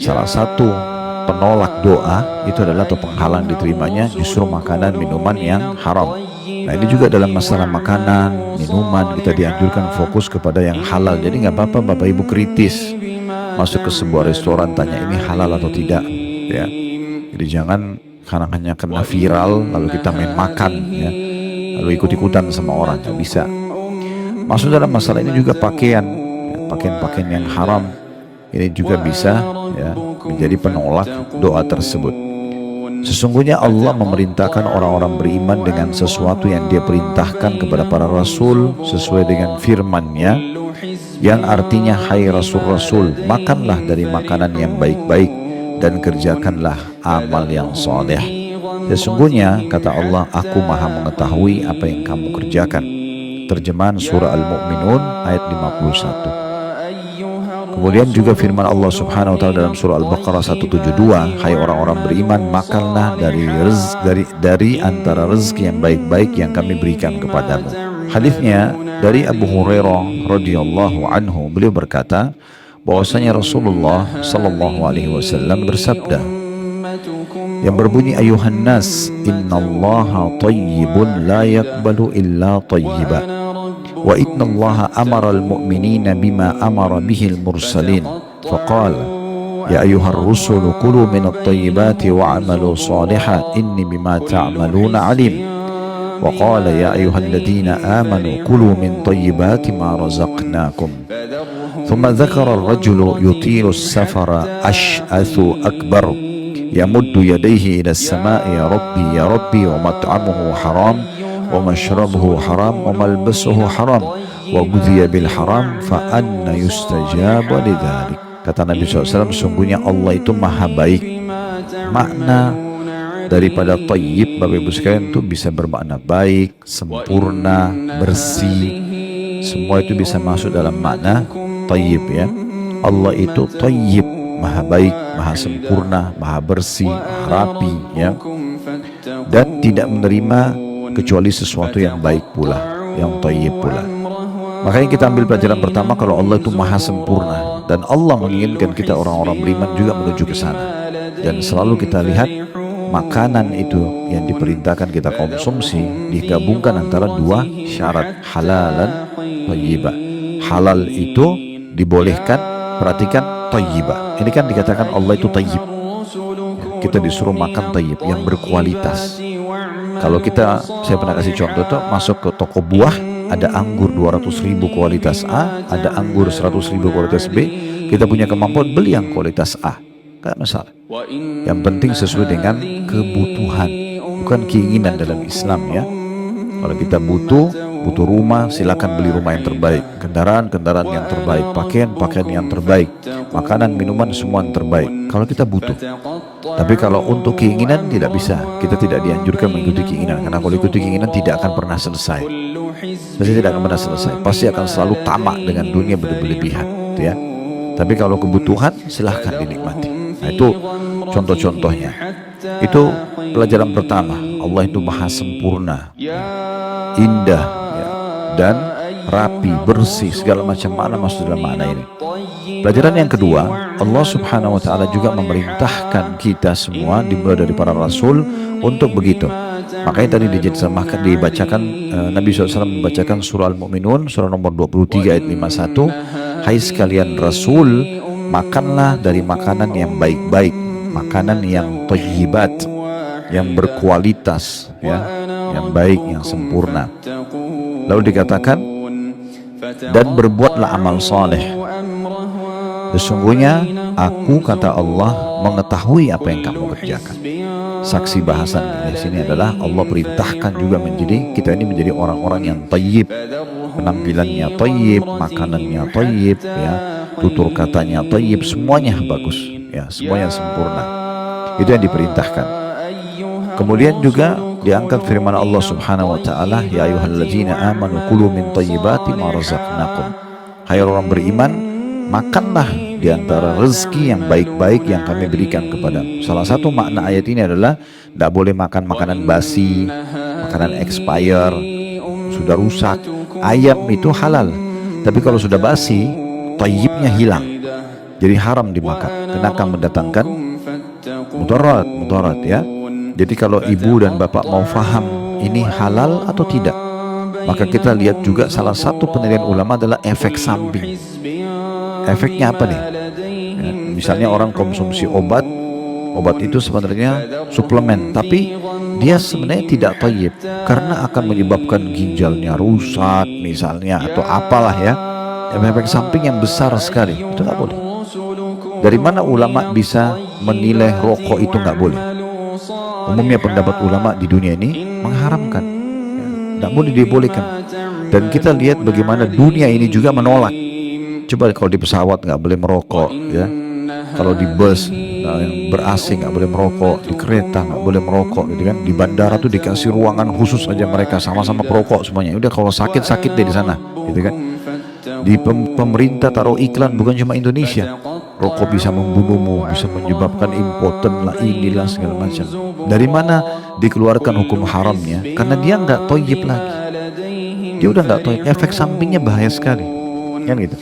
salah satu penolak doa itu adalah atau penghalang diterimanya justru makanan minuman yang haram. Nah ini juga dalam masalah makanan, minuman kita dianjurkan fokus kepada yang halal. Jadi nggak apa-apa Bapak Ibu kritis masuk ke sebuah restoran tanya ini halal atau tidak, ya. Jadi jangan karena hanya kena viral lalu kita main makan, ya, lalu ikut-ikutan sama orang, nggak bisa. Masuk dalam masalah ini juga pakaian, ya, pakaian-pakaian yang haram ini juga bisa, ya, menjadi penolak doa tersebut. Sesungguhnya Allah memerintahkan orang-orang beriman dengan sesuatu yang Dia perintahkan kepada para rasul sesuai dengan firman-Nya yang artinya, hai rasul-rasul, makanlah dari makanan yang baik-baik dan kerjakanlah amal yang soleh. Sesungguhnya kata Allah, aku maha mengetahui apa yang kamu kerjakan. Terjemahan surah Al-Mu'minun ayat 51. Kemudian juga firman Allah Subhanahu wa taala dalam surah Al-Baqarah 172, hai orang-orang beriman, makanlah dari antara rezeki yang baik-baik yang kami berikan kepadamu. Hadisnya dari Abu Hurairah radhiyallahu anhu, beliau berkata bahwasanya Rasulullah sallallahu alaihi wasallam bersabda yang berbunyi, ayuhan nas, innallaha thayyibun la yaqbalu illa thayyiba. Wa inna allaha amara al-mu'minina bima amara bihi al-mursalin faqala ya ayyuhar rusulu kulu minat tayyibati wa'amalu salihan inni bima ta'maluna alim. Wa qala ya ayyuhalladhina amanu kulu min tayyibati ma razaqnakum. Thumma dhakara ar-rajulu yutilu as-safara ash'athu akbar yamuddu yadayhi ila as-sama'i ya rabbi wa mat'amuhu haram wa mashrabuhu haram wa malbasuhu haram wa ghudhiya bil haram fa anna yustajabu lidzalik. Kata Nabi SAW, sungguhnya Allah itu maha baik. Makna daripada thayyib Bapak Ibu sekalian itu bisa bermakna baik, sempurna, bersih. Semua itu bisa masuk dalam makna thayyib, ya. Allah itu thayyib, maha baik, maha sempurna, maha bersih, maha rapi, ya. Dan tidak menerima kecuali sesuatu yang baik pula, yang thayyib pula. Makanya kita ambil pelajaran pertama kalau Allah itu maha sempurna, dan Allah menginginkan kita orang-orang beriman juga menuju ke sana. Dan selalu kita lihat makanan itu yang diperintahkan kita konsumsi digabungkan antara dua syarat, halalan thayyibah. Halal itu dibolehkan, perhatikan, thayyibah. Ini kan dikatakan Allah itu thayyib. Kita disuruh makan thayyib yang berkualitas. Kalau saya pernah kasih contoh tuh, masuk ke toko buah, ada anggur 200.000 kualitas A, ada anggur 100.000 kualitas B. Kita punya kemampuan beli yang kualitas A, gak masalah. Yang penting sesuai dengan kebutuhan, bukan keinginan dalam Islam, ya. Kalau kita butuh rumah, silakan beli rumah yang terbaik, kendaraan yang terbaik, pakaian yang terbaik, makanan, minuman, semua yang terbaik. Kalau kita butuh. Tapi kalau untuk keinginan tidak bisa. Kita tidak dianjurkan mengikuti keinginan, karena kalau ikuti keinginan tidak akan pernah selesai. Pasti akan selalu tamak dengan dunia berlebihan, ya. Tapi kalau kebutuhan silahkan dinikmati. Nah itu contoh-contohnya. Itu pelajaran pertama. Allah itu maha sempurna, indah, ya, dan rapi, bersih, segala macam makna masuk dalam makna ini. Pelajaran yang kedua, Allah Subhanahu wa taala juga memerintahkan kita semua dimulai dari para rasul untuk begitu. Makanya tadi dibacakan Nabi SAW membacakan surah Al-Mu'minun surah nomor 23 ayat 51, hai sekalian rasul, makanlah dari makanan yang baik-baik, makanan yang thayyibat, yang berkualitas, ya, yang baik, yang sempurna. Lalu dikatakan, dan berbuatlah amal soleh. Sesungguhnya aku, kata Allah, mengetahui apa yang kamu kerjakan. Saksi bahasan di sini adalah Allah perintahkan juga kita ini menjadi orang-orang yang thayyib, penampilannya thayyib, makanannya thayyib, ya, tutur katanya thayyib, semuanya bagus, ya, semuanya sempurna. Itu yang diperintahkan. Kemudian juga diangkat firman Allah Subhanahu wa taala, ya ayyuhalladzina amanu kulu min thayyibati ma razaqnakum. Hai orang beriman, makanlah di antara rezeki yang baik-baik yang kami berikan kepadamu. Salah satu makna ayat ini adalah tidak boleh makan makanan basi, makanan expire, sudah rusak. Ayam itu halal, tapi kalau sudah basi, thayyibnya hilang. jadi haram dimakan karena akan mendatangkan mudarat ya. Jadi kalau ibu dan bapak mau faham ini halal atau tidak, maka kita lihat juga salah satu penilaian ulama adalah efek samping. Efeknya apa nih? Ya, misalnya orang konsumsi obat itu sebenarnya suplemen, tapi dia sebenarnya tidak thayyib karena akan menyebabkan ginjalnya rusak misalnya atau apalah ya. Efek samping yang besar sekali, itu nggak boleh. Dari mana ulama bisa menilai rokok itu nggak boleh? Umumnya pendapat ulama di dunia ini mengharamkan, ya, nggak boleh dibolehkan. Dan kita lihat bagaimana dunia ini juga menolak. Coba kalau di pesawat nggak boleh merokok, ya. Kalau di bus yang ber-AC nggak boleh merokok, di kereta nggak boleh merokok, gitu kan. Di bandara tuh dikasih ruangan khusus aja mereka sama-sama perokok semuanya. Udah kalau sakit deh di sana, gitu kan. Di pemerintah taruh iklan bukan cuma Indonesia, rokok bisa membunuhmu, bisa menyebabkan impoten lah, inilah segala macam. Dari mana dikeluarkan hukum haramnya? Karena dia nggak thayyib lagi, dia udah nggak thayyib, efek sampingnya bahaya sekali, kan gitu.